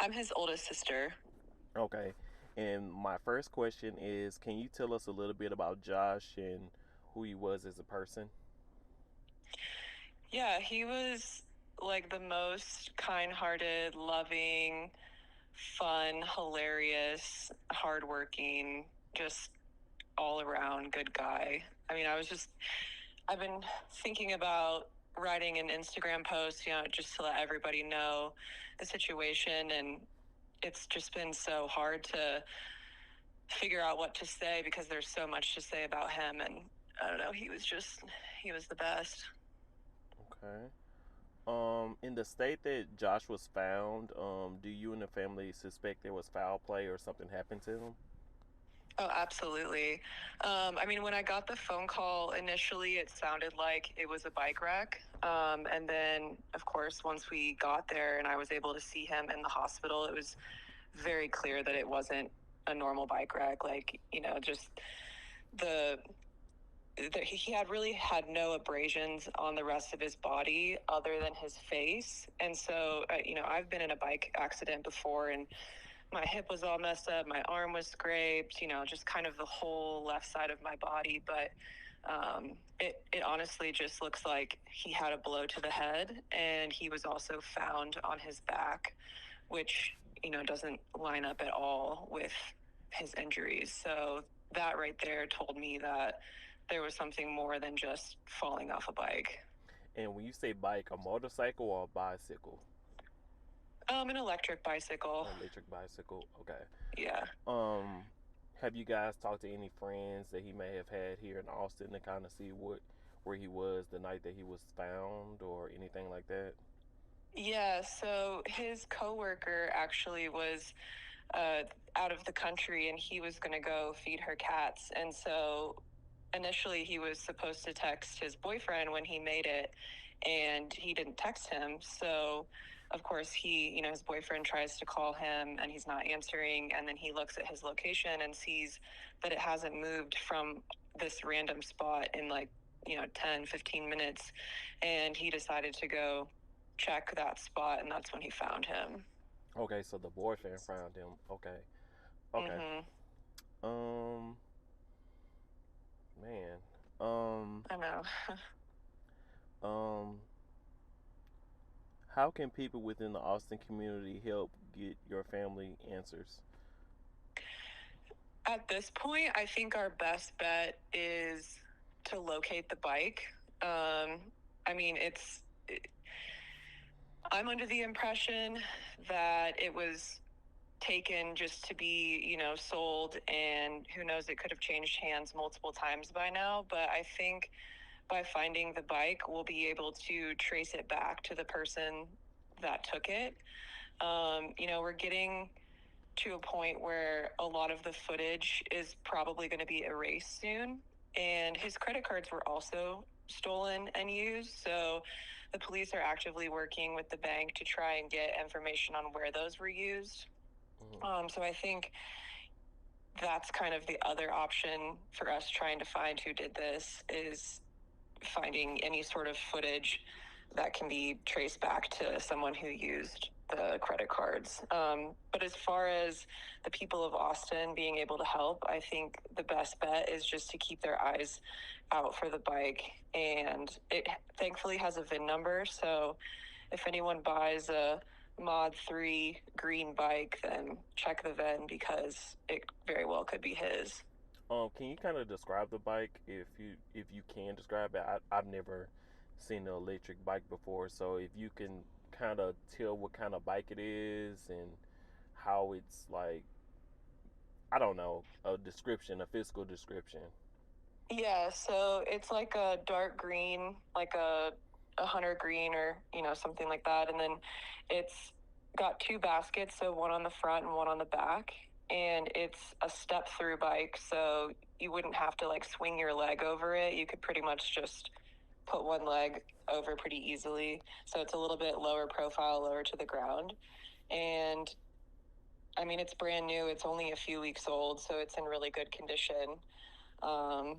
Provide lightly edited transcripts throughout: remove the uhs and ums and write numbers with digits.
I'm his oldest sister. Okay. And my first question is, can you tell us a little bit about Josh and who he was as a person? Yeah, he was like the most kind-hearted, loving, fun, hilarious, hardworking, just all around good guy. I mean, I've been thinking about writing an Instagram post, just to let everybody know the situation. And it's just been so hard to figure out what to say because there's so much to say about him. And I don't know, he was the best. Okay. In the state that Josh was found, do you and the family suspect there was foul play or something happened to him? Oh, absolutely. I mean, when I got the phone call initially, it sounded like it was a bike wreck. And then, of course, once we got there and I was able to see him in the hospital, it was very clear that it wasn't a normal bike wreck. Like, just the, he had really had no abrasions on the rest of his body other than his face. And so, I've been in a bike accident before, and my hip was all messed up, my arm was scraped, just kind of the whole left side of my body. But it honestly just looks like he had a blow to the head, and he was also found on his back, which doesn't line up at all with his injuries. So that right there told me that there was something more than just falling off a bike. And when you say bike, a motorcycle or a bicycle? An electric bicycle. Electric bicycle. Okay. Yeah. Um, have you guys talked to any friends that he may have had here in Austin to kind of see where he was the night that he was found or anything like that? Yeah, so his coworker actually was uh, out of the country, and he was going to go feed her cats. And so initially he was supposed to text his boyfriend when he made it, and he didn't text him. So of course his boyfriend tries to call him and he's not answering. And then he looks at his location and sees that it hasn't moved from this random spot in like, 10, 15 minutes. And he decided to go check that spot, and that's when he found him. Okay, so the boyfriend found him. Okay. Okay. Mm-hmm. Um, man. Um, I know. um, how can people within the Austin community help get your family answers? At this point, I think our best bet is to locate the bike. I mean, I'm under the impression that it was taken just to be, sold, and who knows, it could have changed hands multiple times by now. But I think by finding the bike, we'll be able to trace it back to the person that took it. We're getting to a point where a lot of the footage is probably going to be erased soon. And his credit cards were also stolen and used. So the police are actively working with the bank to try and get information on where those were used. Mhm. So I think that's kind of the other option for us trying to find who did this, is finding any sort of footage that can be traced back to someone who used the credit cards. But as far as the people of Austin being able to help, I think the best bet is just to keep their eyes out for the bike. And it thankfully has a VIN number. So if anyone buys a Mod 3 green bike, then check the VIN because it very well could be his. Can you kind of describe the bike if you can describe it? I've never seen an electric bike before, so if you can kind of tell what kind of bike it is and how it's like, I don't know, a description, a physical description. Yeah, so it's like a dark green, like a hunter green, or something like that. And then it's got two baskets, so one on the front and one on the back. And it's a step through bike, so you wouldn't have to like swing your leg over it. You could pretty much just put one leg over pretty easily. So it's a little bit lower profile, lower to the ground. And I mean, it's brand new. It's only a few weeks old, so it's in really good condition. Um,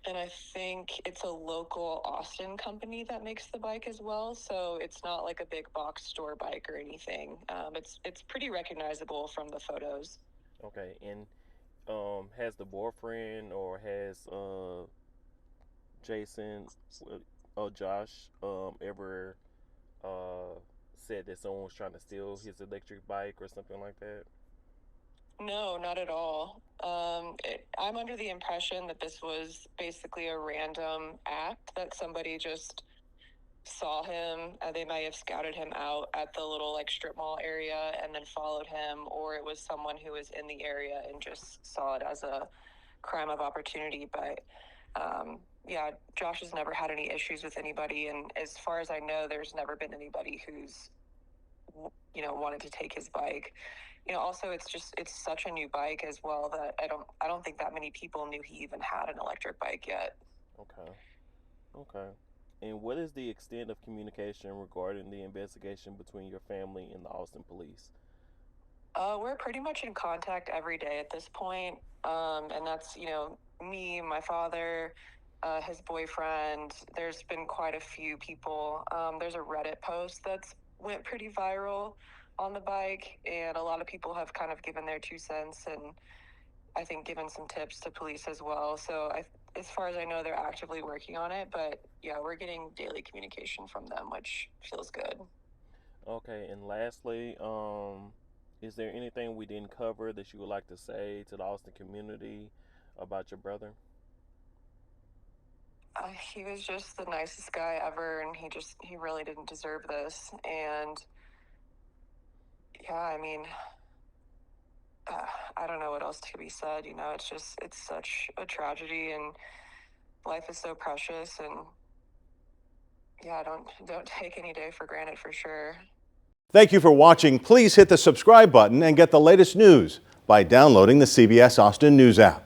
And I think it's a local Austin company that makes the bike as well. So it's not like a big box store bike or anything. It's pretty recognizable from the photos. Okay, and has the boyfriend or has Jason or Josh ever uh said that someone was trying to steal his electric bike or something like that? No, not at all. I'm under the impression that this was basically a random act that somebody just saw him. They might have scouted him out at the little like strip mall area and then followed him, or it was someone who was in the area and just saw it as a crime of opportunity. But yeah, Josh has never had any issues with anybody, and as far as I know, there's never been anybody who's wanted to take his bike. Also it's such a new bike as well that I don't think that many people knew he even had an electric bike yet. Okay. Okay. And what is the extent of communication regarding the investigation between your family and the Austin police? We're pretty much in contact every day at this point. And that's, me, my father, his boyfriend. There's been quite a few people. There's a Reddit post that's went pretty viral on the bike, and a lot of people have kind of given their 2 cents and I think given some tips to police as well. So as far as I know, they're actively working on it, but yeah, we're getting daily communication from them, which feels good. Okay, and lastly, is there anything we didn't cover that you would like to say to the Austin community about your brother? He was just the nicest guy ever, and he really didn't deserve this. And yeah, I mean, I don't know what else to be said. It's such a tragedy, and life is so precious. And yeah, don't take any day for granted for sure. Thank you for watching. Please hit the subscribe button and get the latest news by downloading the CBS Austin News app.